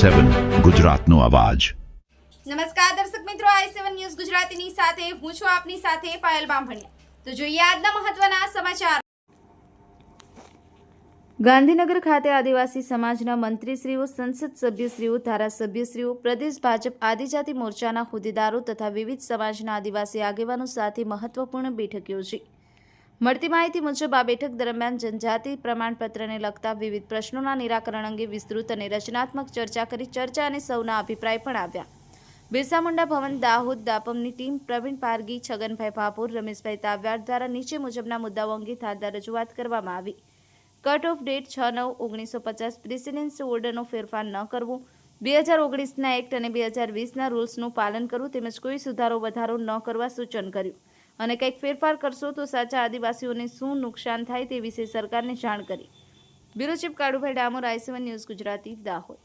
i7 ગુજરાતનો અવાજ। નમસ્કાર દર્શક મિત્રો, i7 ન્યૂઝ ગુજરાતીની સાથે હું છું આપની સાથે પાયલ બામભણિયા। તો જોઈએ આજના મહત્વના સમાચાર। ગાંધીનગર ખાતે આદિવાસી સમાજના મંત્રીશ્રીઓ, સંસદ સભ્યશ્રીઓ, ધારાસભ્યશ્રીઓ, પ્રદેશ ભાજપ આદિજાતિ મોરચાના હોદ્દેદારો તથા વિવિધ સમાજના આદિવાસી આગેવાનો સાથે મહત્વપૂર્ણ બેઠક યોજી। મળતી માહિતી મુજબ આ બેઠક દરમિયાન જનજાતિ પ્રમાણપત્રને લગતા વિવિધ પ્રશ્નોના નિરાકરણ અંગે વિસ્તૃત અને રચનાત્મક ચર્ચા કરી। ચર્ચા અને સૌના અભિપ્રાય પણ આવ્યા। બિરસા મુંડા ભવન દાહોદ દાપમની ટીમ પ્રવીણ પારગી, છગનભાઈ ભાભોર, રમેશભાઈ તાવ્યાડ દ્વારા નીચે મુજબના મુદ્દાઓ અંગે ધારદાર રજૂઆત કરવામાં આવી। કટ ઓફ ડેટ 6/9/1950 પ્રેસિડેન્સ ઓર્ડરનો ફેરફાર ન કરવો, 2019ના એક્ટ અને 2020ના રૂલ્સનું પાલન કરવું તેમજ કોઈ સુધારો વધારો ન કરવા સૂચન કર્યું અને કંઈક ફેરફાર કરશો તો સાચા આદિવાસીઓને શું નુકસાન થાય તે વિશે સરકારને જાણ કરી। Bureau chief Kalubhai Damor, i7 news Gujarati, Dahod.